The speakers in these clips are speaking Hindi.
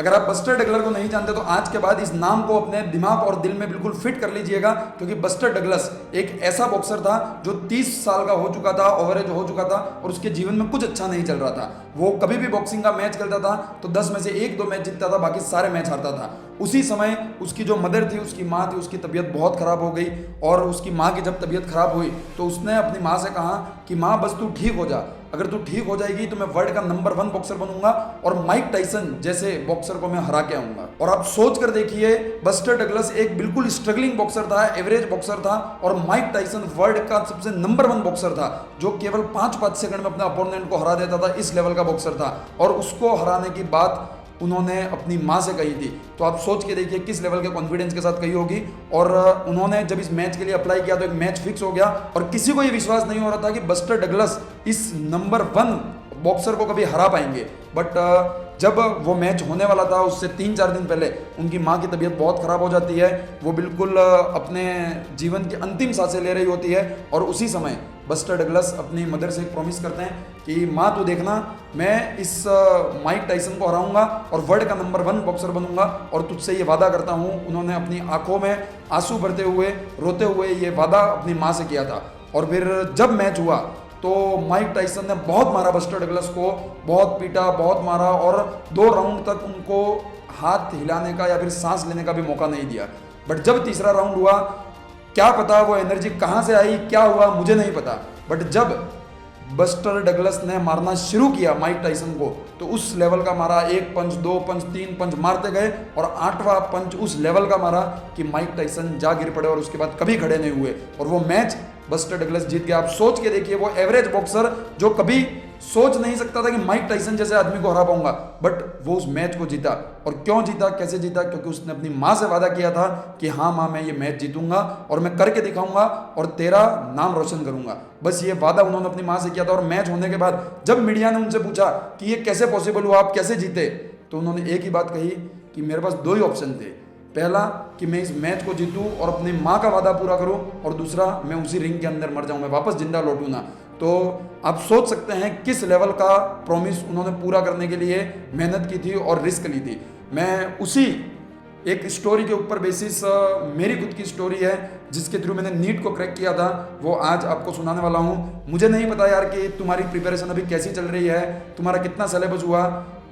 अगर आप बस्टर डगलर को नहीं जानते तो आज के बाद इस नाम को अपने दिमाग और दिल में बिल्कुल फिट कर लीजिएगा, क्योंकि बस्टर डगलस एक ऐसा बॉक्सर था जो 30 साल का हो चुका था, ओवरेज हो चुका था और उसके जीवन में कुछ अच्छा नहीं चल रहा था। वो कभी भी बॉक्सिंग का मैच खेलता था तो 10 में से 1-2 मैच जीतता था, बाकी सारे मैच हारता था। उसी समय उसकी जो मदर थी, उसकी माँ थी, उसकी तबीयत बहुत ख़राब हो गई और उसकी माँ की जब तबीयत ख़राब हुई तो उसने अपनी माँ से कहा कि माँ बस तू ठीक हो जा, अगर तू ठीक हो जाएगी तो मैं वर्ल्ड का नंबर 1 बॉक्सर बनूंगा और माइक टाइसन जैसे बॉक्सर को मैं हरा के आऊंगा। और आप सोच कर देखिए, बस्टर डगलस एक बिल्कुल स्ट्रगलिंग बॉक्सर था, एवरेज बॉक्सर था, और माइक टाइसन वर्ल्ड का सबसे नंबर 1 बॉक्सर था जो केवल 5-5 सेकंड में अपने अपोनेंट को हरा देता था। इस लेवल का बॉक्सर था और उसको हराने की बात उन्होंने अपनी माँ से कही थी। तो आप सोच के देखिए किस लेवल के कॉन्फिडेंस के साथ कही होगी। और उन्होंने जब इस मैच के लिए अप्लाई किया तो एक मैच फिक्स हो गया और किसी को ये विश्वास नहीं हो रहा था कि बस्टर डगलस इस नंबर 1 बॉक्सर को कभी हरा पाएंगे। बट जब वो मैच होने वाला था उससे 3-4 दिन पहले उनकी माँ की तबीयत बहुत ख़राब हो जाती है, वो बिल्कुल अपने जीवन की अंतिम सांसें ले रही होती है और उसी समय बस्टर डगलस अपनी मदर से एक प्रॉमिस करते हैं कि माँ तू देखना, मैं इस माइक टाइसन को हराऊंगा और वर्ल्ड का नंबर 1 बॉक्सर बनूंगा और तुझसे ये वादा करता हूँ। उन्होंने अपनी आंखों में आंसू भरते हुए, रोते हुए ये वादा अपनी माँ से किया था। और फिर जब मैच हुआ तो माइक टाइसन ने बहुत मारा बस्टर डगलस को, बहुत पीटा, बहुत मारा और 2 राउंड तक उनको हाथ हिलाने का या फिर सांस लेने का भी मौका नहीं दिया। बट जब तीसरा राउंड हुआ, क्या पता वो एनर्जी कहाँ से आई, क्या हुआ मुझे नहीं पता, बट जब बस्टर डगलस ने मारना शुरू किया माइक टाइसन को तो उस लेवल का मारा, 1 पंच, 2 पंच, 3 पंच मारते गए और 8वां पंच उस लेवल का मारा कि माइक टाइसन जा गिर पड़े और उसके बाद कभी खड़े नहीं हुए और वो मैच बस्टर डगलस जीत गया। आप सोच के देखिए, वो एवरेज बॉक्सर जो कभी सोच नहीं सकता था कि माइक टाइसन जैसे आदमी को हरा पाऊंगा, बट वो उस मैच को जीता। और क्यों जीता, कैसे जीता? क्योंकि उसने अपनी माँ से वादा किया था कि हाँ माँ, मैं ये मैच जीतूंगा और मैं करके दिखाऊंगा और तेरा नाम रोशन करूंगा। बस ये वादा उन्होंने अपनी माँ से किया था। और मैच होने के बाद जब मीडिया ने उनसे पूछा कि ये कैसे पॉसिबल हुआ, आप कैसे जीते, तो उन्होंने एक ही बात कही कि मेरे पास 2 ही ऑप्शन थे। पहला कि मैं इस मैच को जीतूं और अपनी माँ का वादा पूरा करूं, और दूसरा मैं उसी रिंग के अंदर मर जाऊं, मैं वापस जिंदा लौटूं ना। तो आप सोच सकते हैं किस लेवल का प्रॉमिस उन्होंने पूरा करने के लिए मेहनत की थी और रिस्क ली थी। मैं उसी एक स्टोरी के ऊपर बेसिस, मेरी खुद की स्टोरी है जिसके थ्रू मैंने नीट को क्रैक किया था, वो आज आपको सुनाने वाला हूँ। मुझे नहीं पता यार कि तुम्हारी प्रिपरेशन अभी कैसी चल रही है, तुम्हारा कितना सिलेबस हुआ,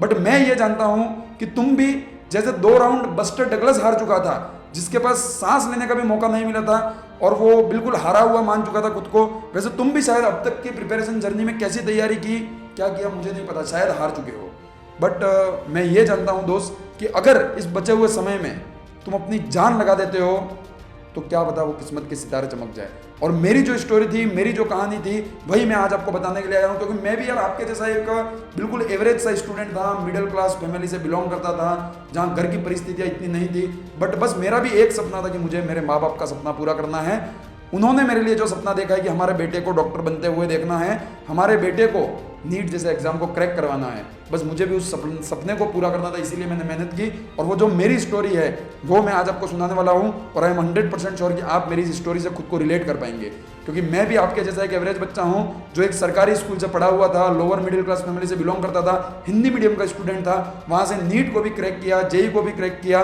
बट मैं ये जानता हूँ कि तुम भी जैसे 2 राउंड बस्टर डगलस हार चुका था, जिसके पास सांस लेने का भी मौका नहीं मिला था और वो बिल्कुल हारा हुआ मान चुका था खुद को, वैसे तुम भी शायद अब तक की प्रिपरेशन जर्नी में कैसी तैयारी की, क्या किया मुझे नहीं पता, शायद हार चुके हो। बट मैं ये जानता हूँ दोस्त कि अगर इस बचे हुए समय में तुम अपनी जान लगा देते हो तो क्या पता वो किस्मत के सितारे चमक जाए। और मेरी जो स्टोरी थी, मेरी जो कहानी थी, वही मैं आज आपको बताने के लिए आया हूँ, क्योंकि मैं भी यार आपके जैसा एक बिल्कुल एवरेज सा स्टूडेंट था, मिडिल क्लास फैमिली से बिलोंग करता था, जहाँ घर की परिस्थितियाँ इतनी नहीं थी, बट बस मेरा भी एक सपना था कि मुझे मेरे माँ बाप का सपना पूरा करना है। उन्होंने मेरे लिए जो सपना देखा है कि हमारे बेटे को डॉक्टर बनते हुए देखना है, हमारे बेटे को नीट जैसे एग्जाम को क्रैक करवाना है, बस मुझे भी उस सपने को पूरा करना था, इसीलिए मैंने मेहनत की। और वो जो मेरी स्टोरी है वो मैं आज आपको सुनाने वाला हूँ और आई एम 100% श्योर कि आप मेरी इस स्टोरी से खुद को रिलेट कर पाएंगे, क्योंकि मैं भी आपके जैसा एक एवरेज बच्चा हूँ जो एक सरकारी स्कूल से पढ़ा हुआ था, लोअर मिडिल क्लास फैमिली से बिलोंग करता था, हिंदी मीडियम का स्टूडेंट था, वहाँ से नीट को भी क्रैक किया, जेई को भी क्रैक किया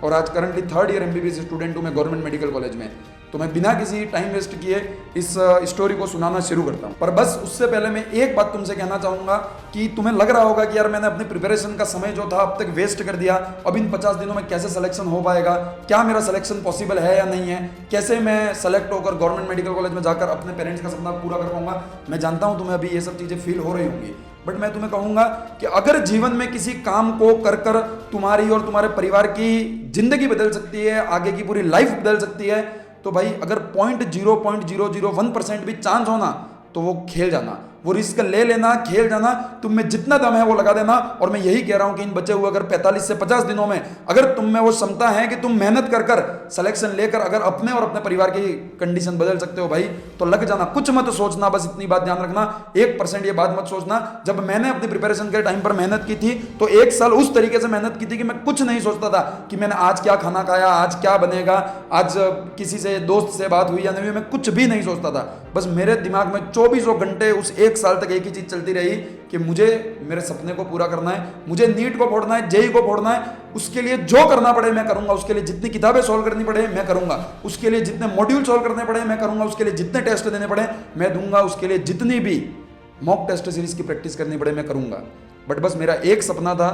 और आज currently 3rd year MBBS student हूँ मैं गवर्नमेंट मेडिकल कॉलेज में। तो मैं बिना किसी टाइम वेस्ट किए इस स्टोरी को सुनाना शुरू करता हूँ। पर बस उससे पहले मैं एक बात तुमसे कहना चाहूँगा कि तुम्हें लग रहा होगा कि यार मैंने अपनी प्रिपरेशन का समय जो था अब तक वेस्ट कर दिया, अब इन 50 दिनों में कैसे सिलेक्शन हो पाएगा, क्या मेरा सिलेक्शन पॉसिबल है या नहीं है, कैसे मैं सेलेक्ट होकर गवर्नमेंट मेडिकल कॉलेज में जाकर अपने पेरेंट्स का सपना पूरा कर पाऊंगा। मैं जानता हूँ तुम्हें अभी ये सब चीज़ें फील हो रही होंगी, बट मैं तुम्हें कहूँगा कि अगर जीवन में किसी काम को कर कर तुम्हारी और तुम्हारे परिवार की जिंदगी बदल सकती है, आगे की पूरी लाइफ बदल सकती है, तो भाई अगर 0.0001% भी चांस हो ना तो वो खेल जाना, वो रिस्क ले लेना, खेल जाना, तुम में जितना दम है वो लगा देना। और मैं यही कह रहा हूं कि इन बचे हुए अगर 45 से 50 दिनों में अगर तुम में वो क्षमता है कि तुम मेहनत कर कर सिलेक्शन लेकर अगर अपने और अपने परिवार की कंडीशन बदल सकते हो भाई, तो लग जाना, कुछ मत सोचना, बस इतनी बात ध्यान रखना, 1% ये बात मत सोचना। जब मैंने अपनी प्रिपरेशन के टाइम पर मेहनत की थी तो 1 साल उस तरीके से मेहनत की थी कि मैं कुछ नहीं सोचता था कि मैंने आज क्या खाना खाया, आज क्या बनेगा, आज किसी से दोस्त से बात हुई या नहीं हुई, मैं कुछ भी नहीं सोचता था। बस मेरे दिमाग में 24 घंटे उस 1 साल तक एक ही चीज़ चलती रही कि मुझे मेरे सपने को पूरा करना है, मुझे नीट को फोड़ना है, जेई को फोड़ना है, उसके लिए जो करना पड़े मैं करूंगा, उसके लिए जितनी किताबें सॉल्व करनी पड़े मैं करूंगा, उसके लिए जितने मॉड्यूल सॉल्व करने पड़े मैं करूंगा, उसके लिए जितने टेस्ट देने पड़े मैं दूंगा, उसके लिए जितनी भी मॉक टेस्ट सीरीज की प्रैक्टिस करनी पड़े मैं करूंगा। बट बस मेरा एक सपना था,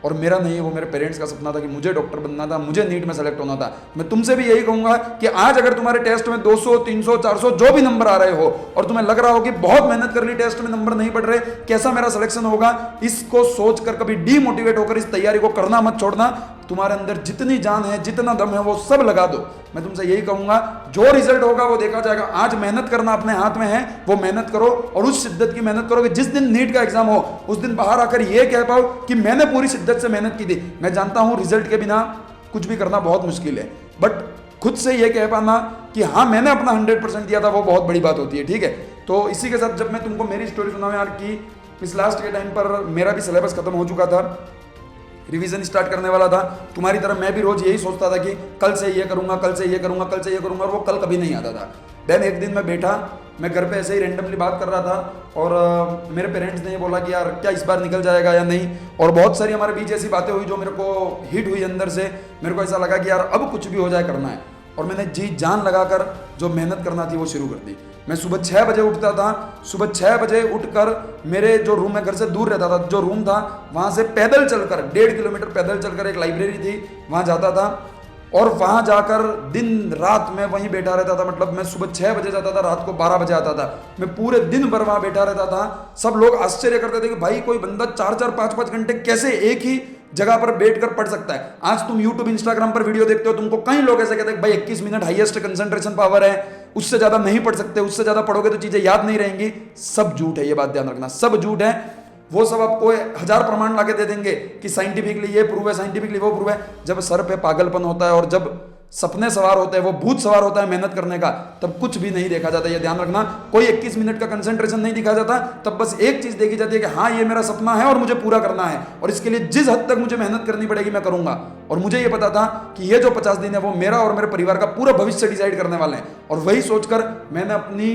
और मेरा नहीं, वो मेरे पेरेंट्स का सपना था कि मुझे डॉक्टर बनना था, मुझे नीट में सेलेक्ट होना था। मैं तुमसे भी यही कहूंगा कि आज अगर तुम्हारे टेस्ट में 200, 300, 400 जो भी नंबर आ रहे हो और तुम्हें लग रहा हो कि बहुत मेहनत कर ली, टेस्ट में नंबर नहीं बढ़ रहे, कैसा मेरा सिलेक्शन होगा, इसको सोचकर कभी डीमोटिवेट होकर इस तैयारी को करना मत छोड़ना। तुम्हारे अंदर जितनी जान है, जितना दम है, वो सब लगा दो। मैं तुमसे यही कहूंगा, जो रिजल्ट होगा वो देखा जाएगा। आज मेहनत करना अपने हाथ में है, वो मेहनत करो, और उस शिद्दत की मेहनत करो कि जिस दिन नीट का एग्जाम हो उस दिन बाहर आकर ये कह पाओ कि मैंने पूरी शिद्दत से मेहनत की थी। मैं जानता हूं रिजल्ट के बिना कुछ भी करना बहुत मुश्किल है, बट खुद से ये कह पाना कि हाँ मैंने अपना 100% दिया था, वो बहुत बड़ी बात होती है। ठीक है, तो इसी के साथ जब मैं तुमको मेरी स्टोरी सुनाऊं यार, कि इस लास्ट के टाइम पर मेरा भी सिलेबस खत्म हो चुका था, रिवीजन स्टार्ट करने वाला था, तुम्हारी तरह मैं भी रोज यही सोचता था कि कल से ये करूंगा, कल से ये करूंगा, कल से ये करूंगा, और वो कल कभी नहीं आता था। देन एक दिन मैं बैठा, मैं घर पे ऐसे ही रैंडमली बात कर रहा था, और मेरे पेरेंट्स ने ये बोला कि यार क्या इस बार निकल जाएगा या नहीं, और बहुत सारी हमारे बीच ऐसी बातें हुई जो मेरे को हिट हुई अंदर से। मेरे को ऐसा लगा कि यार अब कुछ भी हो जाए करना है, और मैंने जी जान लगाकर जो मेहनत करना थी वो शुरू कर दी। मैं सुबह 6 बजे उठता था, सुबह 6 बजे उठकर मेरे जो रूम में घर से दूर रहता था, जो रूम था वहाँ से पैदल चलकर 1.5 किलोमीटर पैदल चलकर एक लाइब्रेरी थी वहाँ जाता था, और वहाँ जाकर दिन रात मैं वहीं बैठा रहता था। मतलब मैं सुबह 6 बजे जाता था, रात को 12 बजे आता था, मैं पूरे दिन भर वहाँ बैठा रहता था। सब लोग आश्चर्य करते थे कि भाई कोई बंदा 4-4, 5-5 घंटे कैसे एक ही जगह पर बैठकर पढ़ सकता है। आज तुम YouTube, Instagram पर वीडियो देखते हो, तुमको कई लोग ऐसे कहते हैं भाई 21 मिनट हाईएस्ट कंसंट्रेशन पावर है, उससे ज्यादा नहीं पढ़ सकते, उससे ज्यादा पढ़ोगे तो चीजें याद नहीं रहेंगी। सब झूठ है, ये बात ध्यान रखना, सब झूठ है। वो सब आपको 1000 प्रमाण लाके दे देंगे कि साइंटिफिकली ये प्रूव है, साइंटिफिकली वो प्रूव है। जब सर पे पागलपन होता है और जब सपने सवार होते हैं, वो भूत सवार होता है मेहनत करने का, तब कुछ भी नहीं देखा जाता। ये ध्यान रखना, कोई 21 मिनट का कंसंट्रेशन नहीं दिखा जाता, तब बस एक चीज देखी जाती है कि हाँ ये मेरा सपना है और मुझे पूरा करना है, और इसके लिए जिस हद तक मुझे मेहनत करनी पड़ेगी मैं करूंगा। और मुझे ये पता था कि ये जो 50 दिन है वो मेरा और मेरे परिवार का पूरा भविष्य डिसाइड करने वाले हैं, और वही सोचकर मैंने अपनी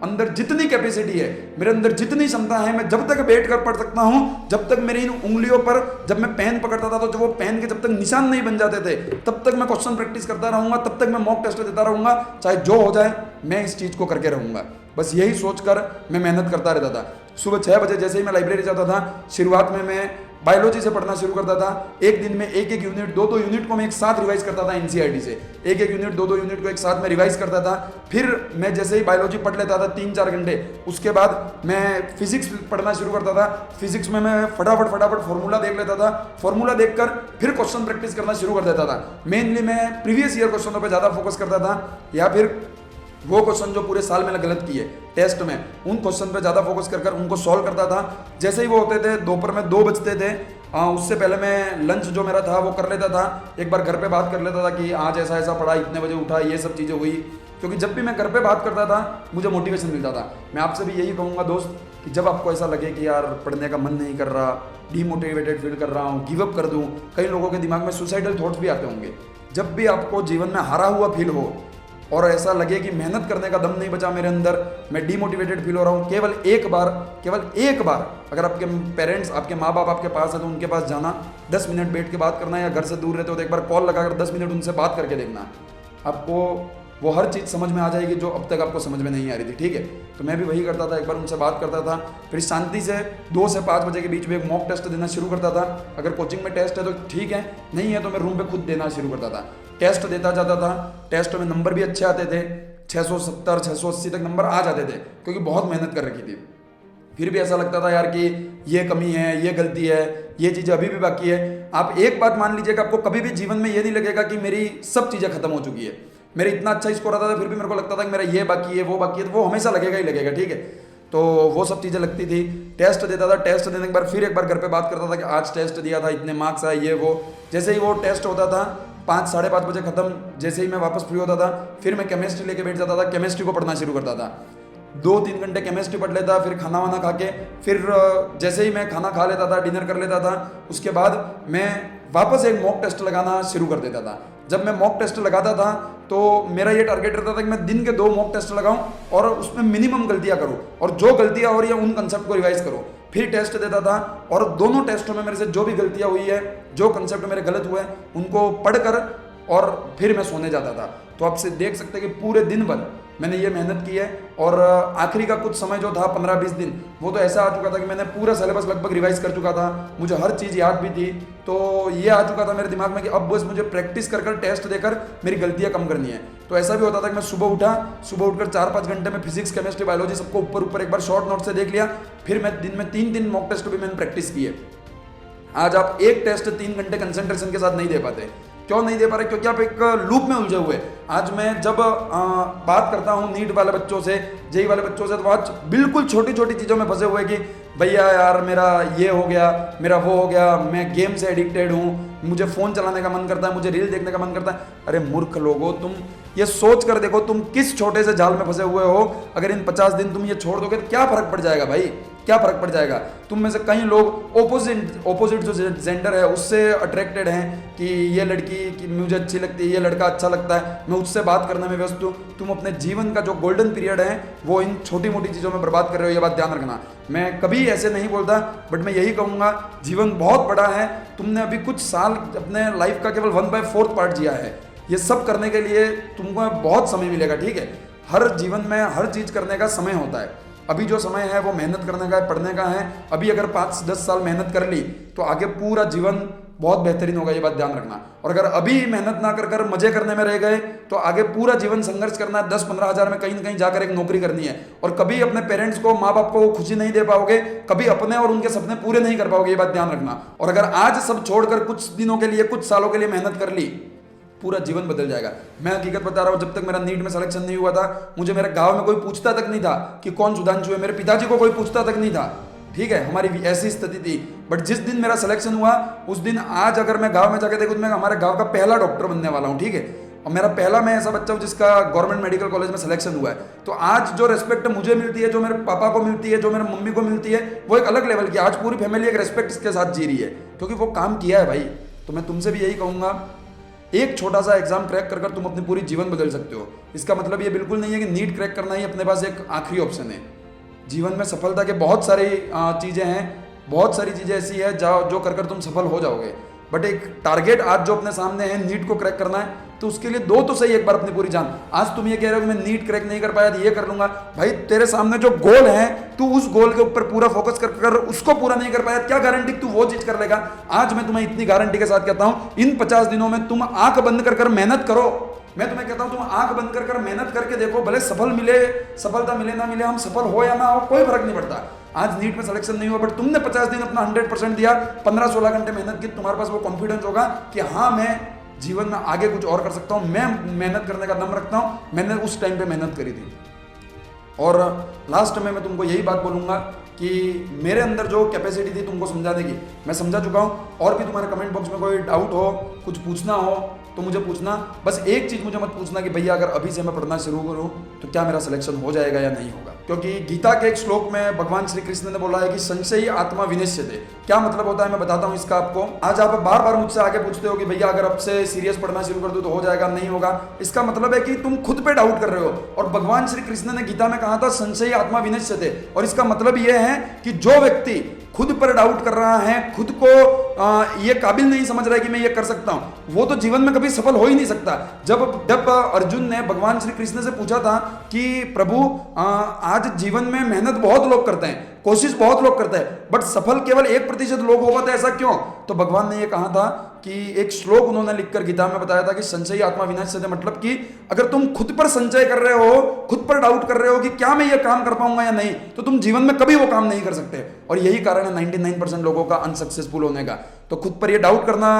अंदर जितनी कैपेसिटी है, मेरे अंदर जितनी क्षमता है, मैं जब तक बैठ कर पढ़ सकता हूं, जब तक मेरी इन उंगलियों पर जब मैं पेन पकड़ता था तो जो वो पेन के जब तक निशान नहीं बन जाते थे, तब तक मैं क्वेश्चन प्रैक्टिस करता रहूंगा, तब तक मैं मॉक टेस्ट देता रहूंगा, चाहे जो हो जाए मैं इस चीज को करके रहूंगा। बस यही सोचकर मैं मेहनत करता रहता था। सुबह 6 बजे जैसे ही मैं लाइब्रेरी जाता था, शुरुआत में मैं बायोलॉजी से पढ़ना शुरू करता था। एक दिन में एक यूनिट, 2 यूनिट को मैं एक साथ रिवाइज करता था एनसीईआरटी से, एक यूनिट, 2 यूनिट को एक साथ में रिवाइज करता था। फिर मैं जैसे ही बायोलॉजी पढ़ लेता था 3-4 घंटे, उसके बाद मैं फिजिक्स पढ़ना शुरू करता था। फिजिक्स में मैं फटाफट फॉर्मूला देख लेता था, फॉर्मूला देखकर फिर क्वेश्चन प्रैक्टिस करना शुरू कर देता था। मेनली मैं प्रीवियस ईयर क्वेश्चनों पर ज़्यादा फोकस करता था, या फिर वो क्वेश्चन जो पूरे साल मैंने गलत किए टेस्ट में, उन क्वेश्चन पे ज़्यादा फोकस कर उनको सॉल्व करता था। जैसे ही वो होते थे, दोपहर में 2 बजते थे, उससे पहले मैं लंच जो मेरा था वो कर लेता था। एक बार घर पे बात कर लेता था कि आज ऐसा ऐसा पढ़ा, इतने बजे उठा, ये सब चीज़ें हुई। क्योंकि जब भी मैं घर पे बात करता था मुझे मोटिवेशन मिलता था। मैं आपसे भी यही कहूँगा दोस्त कि जब आपको ऐसा लगे कि यार पढ़ने का मन नहीं कर रहा, डीमोटिवेटेड फील कर रहा हूँ, गिव अप कर दूँ, कई लोगों के दिमाग में सुसाइडल थॉट्स भी आते होंगे। जब भी आपको जीवन में हारा हुआ फील हो और ऐसा लगे कि मेहनत करने का दम नहीं बचा मेरे अंदर, मैं डीमोटिवेटेड फील हो रहा हूँ, केवल एक बार अगर आपके पेरेंट्स, आपके माँ बाप आपके पास है तो उनके पास जाना, 10 मिनट बैठ के बात करना, या घर से दूर रहते हो तो एक बार कॉल लगाकर 10 मिनट उनसे बात करके देखना। आपको वो हर चीज़ समझ में आ जाएगी जो अब तक आपको समझ में नहीं आ रही थी। ठीक है, तो मैं भी वही करता था, एक बार उनसे बात करता था, फिर शांति से 2 से 5 बजे के बीच में एक मॉक टेस्ट देना शुरू करता था। अगर कोचिंग में टेस्ट है तो ठीक है, नहीं है तो मैं रूम पे खुद देना शुरू करता था। टेस्ट देता जाता था, टेस्ट में नंबर भी अच्छे आते थे, 670 680 तक नंबर आ जाते थे, क्योंकि बहुत मेहनत कर रखी थी। फिर भी ऐसा लगता था यार कि ये कमी है, ये गलती है, ये चीज़ें अभी भी बाकी है। आप एक बात मान लीजिए कि आपको कभी भी जीवन में ये नहीं लगेगा कि मेरी सब चीज़ें खत्म हो चुकी है, मेरे इतना अच्छा स्कोर आता था फिर भी मेरे को लगता था कि मेरा ये बाकी है, वो बाकी है, तो वो हमेशा लगेगा ही लगेगा। ठीक है, तो वो सब चीज़ें लगती थी। टेस्ट देता था, टेस्ट देने के बाद फिर एक बार घर पे बात करता था कि आज टेस्ट दिया था, इतने मार्क्स आए, ये वो। जैसे ही वो टेस्ट होता था 5 साढ़े 5 बजे खत्म, जैसे ही मैं वापस फ्री होता था, फिर मैं केमिस्ट्री लेके बैठ जाता था, केमिस्ट्री को पढ़ना शुरू करता था। 2-3 घंटे केमिस्ट्री पढ़ लेता, फिर खाना वाना खा के, फिर जैसे ही मैं खाना खा लेता था, डिनर कर लेता था, उसके बाद मैं वापस एक मॉक टेस्ट लगाना शुरू कर देता था। जब मैं मॉक टेस्ट लगाता था तो मेरा ये टारगेट रहता था कि मैं दिन के 2 मॉक टेस्ट लगाऊं और उसमें मिनिमम गलतियां करूं, और जो गलतियां हो रही है उन कंसेप्ट को रिवाइज करूं, फिर टेस्ट देता था। और दोनों टेस्टों में मेरे से जो भी गलतियां हुई है, जो कंसेप्ट मेरे गलत हुए, उनको पढ़कर और फिर मैं सोने जाता था। तो आप से देख सकते हैं कि पूरे दिन भर मैंने ये मेहनत की है, और आखिरी का कुछ समय जो था 15-20 दिन, वो तो ऐसा आ चुका था कि मैंने पूरा सिलेबस लगभग रिवाइज कर चुका था, मुझे हर चीज़ याद भी थी। तो ये आ चुका था मेरे दिमाग में कि अब बस मुझे प्रैक्टिस कर टेस्ट देकर मेरी गलतियां कम करनी है। तो ऐसा भी होता था कि मैं सुबह उठकर 4-5 घंटे में फिजिक्स, केमिस्ट्री, बायोलॉजी सबको ऊपर एक बार शॉर्ट नोट से देख लिया, फिर मैं दिन में 3 मॉक टेस्ट भी मैंने प्रैक्टिस की है। आज आप एक टेस्ट 3 घंटे कंसंट्रेशन के साथ नहीं दे पाते। क्यों नहीं दे पा रहे? क्योंकि आप एक लूप में उलझे हुए। आज मैं जब बात करता हूँ नीट वाले बच्चों से, जेई वाले बच्चों से, तो आज बिल्कुल छोटी छोटी चीज़ों में फंसे हुए कि भैया यार मेरा ये हो गया, मेरा वो हो गया, मैं गेम से एडिक्टेड हूँ, मुझे फ़ोन चलाने का मन करता है, मुझे रील देखने का मन करता है। अरे मूर्ख लोगों, तुम ये सोच कर देखो तुम किस छोटे से जाल में फंसे हुए हो। अगर इन 50 दिन तुम ये छोड़ दोगे तो क्या फर्क पड़ जाएगा भाई? क्या फर्क पड़ जाएगा? तुम में से कई लोग ओपोजिट जो जेंडर है उससे अट्रैक्टेड हैं कि ये लड़की कि मुझे अच्छी लगती है, ये लड़का अच्छा लगता है, मैं उससे बात करने में व्यस्त हूँ। तुम अपने जीवन का जो गोल्डन पीरियड है वो इन छोटी मोटी चीज़ों में बर्बाद कर रहे हो, ये बात ध्यान रखना। मैं कभी ऐसे नहीं बोलता, बट मैं यही कहूँगा, जीवन बहुत बड़ा है। तुमने अभी कुछ साल अपने लाइफ का केवल 1/4 पार्ट जिया है। ये सब करने के लिए तुमको बहुत समय मिलेगा, ठीक है? हर जीवन में हर चीज़ करने का समय होता है। अभी जो समय है वो मेहनत करने का है, पढ़ने का है। अभी अगर 5-10 साल मेहनत कर ली तो आगे पूरा जीवन बहुत बेहतरीन होगा, ये बात ध्यान रखना। और अगर अभी मेहनत ना कर मजे करने में रह गए तो आगे पूरा जीवन संघर्ष करना है। 10-15 हज़ार में कहीं ना कहीं जाकर एक नौकरी करनी है, और कभी अपने पेरेंट्स को, माँ बाप को खुशी नहीं दे पाओगे, कभी अपने और उनके सपने पूरे नहीं कर पाओगे, ये बात ध्यान रखना। और अगर आज सब छोड़कर कुछ दिनों के लिए, कुछ सालों के लिए मेहनत कर ली, पूरा जीवन बदल जाएगा। मैं हकीकत बता रहा हूँ, जब तक मेरा नीट में सिलेक्शन नहीं हुआ था, मुझे मेरे गांव में कोई पूछता तक नहीं था कि कौन सुधांशु है। मेरे पिताजी को कोई पूछता तक नहीं था, ठीक है? हमारी ऐसी स्थिति थी। बट जिस दिन मेरा सिलेक्शन हुआ उस दिन, आज अगर मैं गांव में जाकर देखूँ, मैं हमारे गांव का पहला डॉक्टर बनने वाला हूँ, ठीक है? और मेरा पहला, मैं ऐसा बच्चा हूँ जिसका गवर्नमेंट मेडिकल कॉलेज में सिलेक्शन हुआ है। तो आज जो रिस्पेक्ट मुझे मिलती है, जो मेरे पापा को मिलती है, जो मेरे मम्मी को मिलती है, वो एक अलग लेवल की। आज पूरी फैमिली एक रिस्पेक्ट के साथ जी रही है, क्योंकि वो काम किया है भाई। तो मैं तुमसे भी यही कहूँगा, एक छोटा सा एग्जाम क्रैक कर तुम अपने पूरी जीवन बदल सकते हो। इसका मतलब ये बिल्कुल नहीं है कि नीट क्रैक करना ही अपने पास एक आखिरी ऑप्शन है। जीवन में सफलता के बहुत सारी चीज़ें हैं, बहुत सारी चीज़ें ऐसी है जो कर तुम सफल हो जाओगे। बट एक टारगेट आज जो अपने सामने है, नीट को क्रैक करना है, तो उसके लिए दो तो सही एक बार अपनी पूरी जान। आज तुम ये कह रहे हो कि मैं नीट क्रैक नहीं कर पाया तो ये कर लूंगा। भाई तेरे सामने जो गोल है, तू उस गोल के ऊपर पूरा फोकस कर उसको पूरा नहीं कर पाया, क्या गारंटी तू वो चीज कर लेगा? आज मैं तुम्हें इतनी गारंटी के साथ कहता हूं, इन 50 दिनों में तुम आंख बंद कर मेहनत करो। मैं तुम्हें कहता हूं तुम आंख बंद कर मेहनत करके देखो, भले सफलता मिले ना मिले, हम सफल हो या ना हो कोई फर्क नहीं पड़ता। आज नीट में सिलेक्शन नहीं हुआ, बट तुमने 50 दिन अपना 100% दिया, 15-16 घंटे मेहनत की, तुम्हारे पास वो कॉन्फिडेंस होगा कि हाँ मैं जीवन में आगे कुछ और कर सकता हूँ, मैं मेहनत करने का दम रखता हूँ, मैंने उस टाइम पे मेहनत करी थी। और लास्ट में मैं तुमको यही बात बोलूँगा कि मेरे अंदर जो कैपेसिटी थी तुमको समझाने की, मैं समझा चुका हूँ। और भी तुम्हारे कमेंट बॉक्स में कोई डाउट हो, कुछ पूछना हो तो मुझे पूछना। बस एक चीज़ मुझे मत पूछना कि भैया अगर अभी से मैं पढ़ना शुरू करूँ तो क्या मेरा सिलेक्शन हो जाएगा या नहीं होगा, क्योंकि गीता के एक श्लोक में भगवान श्री कृष्ण ने बोला है कि संशयी आत्मा विनश्यते। क्या मतलब होता है मैं बताता हूँ इसका आपको। आज आप बार बार मुझसे आगे पूछते हो कि भैया अगर अब से सीरियस पढ़ना शुरू कर दूँ तो हो जाएगा, नहीं होगा। इसका मतलब है कि तुम खुद पे डाउट कर रहे हो, और भगवान श्री कृष्ण ने गीता में कहा था संशयी आत्मा विनश्यते। और इसका मतलब यह है कि जो व्यक्ति खुद पर डाउट कर रहा है, खुद को ये काबिल नहीं समझ रहा है कि मैं ये कर सकता हूं, वो तो जीवन में कभी सफल हो ही नहीं सकता। जब अर्जुन ने भगवान श्री कृष्ण से पूछा था कि प्रभु आज जीवन में मेहनत बहुत लोग करते हैं, कोशिश बहुत लोग करते हैं, बट सफल केवल 1% लोग हो पाते, ऐसा क्यों? तो भगवान ने ये कहा था कि एक श्लोक उन्होंने लिखकर गीता में बताया था कि संशयी आत्मा विनश्यते, मतलब कि अगर तुम खुद पर संचय कर रहे हो, खुद पर डाउट कर रहे हो कि क्या मैं ये काम कर पाऊंगा या नहीं, तो तुम जीवन में कभी वो काम नहीं कर सकते। और यही कारण है 99% लोगों का अनसक्सेसफुल होने का। तो खुद पर ये डाउट करना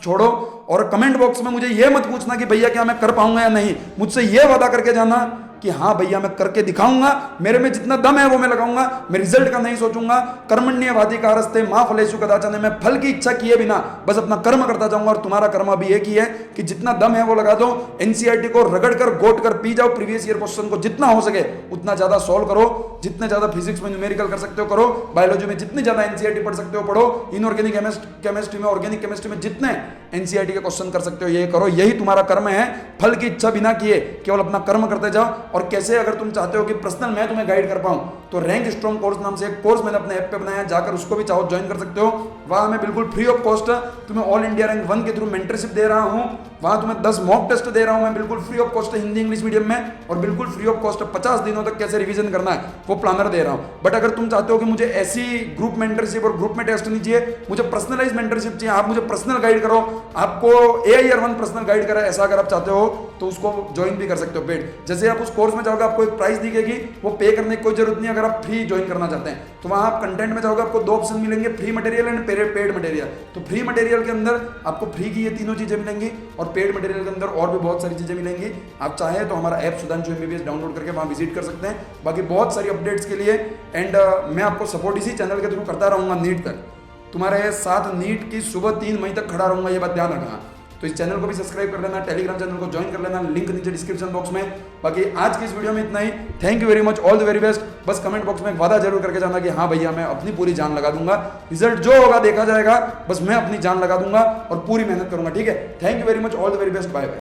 छोड़ो, और कमेंट बॉक्स में मुझे ये मत पूछना कि भैया क्या मैं कर पाऊंगा या नहीं, मुझसे ये वादा करके जाना कि हाँ भैया मैं करके दिखाऊंगा, मेरे में जितना दम है वो मैं लगाऊंगा, मैं रिजल्ट का नहीं सोचूंगा। कर्मण्येवाधिकारस्ते मा फलेषु कदाचन, मैं फल की इच्छा किए बिना बस अपना कर्म करता जाऊंगा। और तुम्हारा कर्म अभी एक ही है कि जितना दम है वो लगा दो, एनसीईआरटी को रगड़ कर गोट कर पी जाओ, प्रीवियस ईयर क्वेश्चन को जितना हो सके उतना ज्यादा सॉल्व करो, जितने ज्यादा फिजिक्स में न्यूमेरिकल कर सकते हो करो, बायोलॉजी में जितनी ज्यादा एनसीईआरटी पढ़ सकते हो पढ़ो, इनऑर्गेनिक केमिस्ट्री में, ऑर्गेनिक केमिस्ट्री में जितने एनसीईआरटी के क्वेश्चन कर सकते हो ये करो। यही तुम्हारा कर्म है, फल की इच्छा बिना किए केवल अपना कर्म करते जाओ। और कैसे, अगर तुम चाहते हो कि पर्सनल मैं तुम्हें गाइड कर पाऊं, तो रैंक स्ट्रॉन्ग कोर्स नाम से एक कोर्स मैंने अपने ऐप पे बनाया, जाकर उसको भी चाहो ज्वाइन कर सकते हो। वहां मैं बिल्कुल फ्री ऑफ कॉस्ट तुम्हें ऑल इंडिया रैंक 1 के थ्रू मेंटरशिप दे रहा हूं। वहां तुम्हें 10 मॉक टेस्ट दे रहा हूं मैं बिल्कुल free of cost Hindi English medium में, और बिल्कुल फ्री ऑफ कॉस्ट 50 दिनों तक कैसे रिवीजन करना है वो प्लानर दे रहा हूं। बट अगर तुम चाहते हो कि मुझे ऐसी ग्रुप मेंटरशिप और ग्रुप में टेस्ट नहीं चाहिए, मुझे पर्सनलाइज मेंटरशिप चाहिए, आप मुझे पर्सनल गाइड करो, आपको AIR1 पर्सनल गाइड करा, ऐसा अगर आप चाहते हो तो उसको ज्वाइन भी कर सकते हो पेड। जैसे आप उस कोर्स में जाओगे आपको एक प्राइस दिखेगी, वो पे करने की कोई जरूरत नहीं। अगर आप फ्री ज्वाइन करना चाहते हैं तो वहां आप कंटेंट में जाओगे, आपको 2 ऑप्शन मिलेंगे, free material and paid material. तो फ्री मटेरियल के अंदर आपको फ्री की ये तीनों चीजें मिलेंगी, और पेड मटेरियल के अंदर और भी बहुत सारी चीजें मिलेंगी। आप चाहें तो हमारा ऐप सुधांशु MBBS डाउनलोड करके वहां विजिट कर सकते हैं। बाकी बहुत सारी अपडेट्स के लिए एंड मैं आपको सपोर्ट इसी चैनल के थ्रू करता रहूंगा नीट तक। तुम्हारे साथ नीट की सुबह 3 मई तक खड़ा रहूंगा, ये बात ध्यान रखना। तो इस चैनल को भी सब्सक्राइब कर लेना, टेलीग्राम चैनल को ज्वाइन कर लेना, लिंक नीचे डिस्क्रिप्शन बॉक्स में। बाकी आज की इस वीडियो में इतना ही। Thank you very much, all the very best. बस कमेंट बॉक्स में एक वादा जरूर करके जाना कि हाँ भैया मैं अपनी पूरी जान लगा दूंगा, रिजल्ट जो होगा देखा जाएगा, बस मैं अपनी जान लगा दूंगा और पूरी मेहनत करूंगा, ठीक है। Thank you very much, all the very best, bye bye.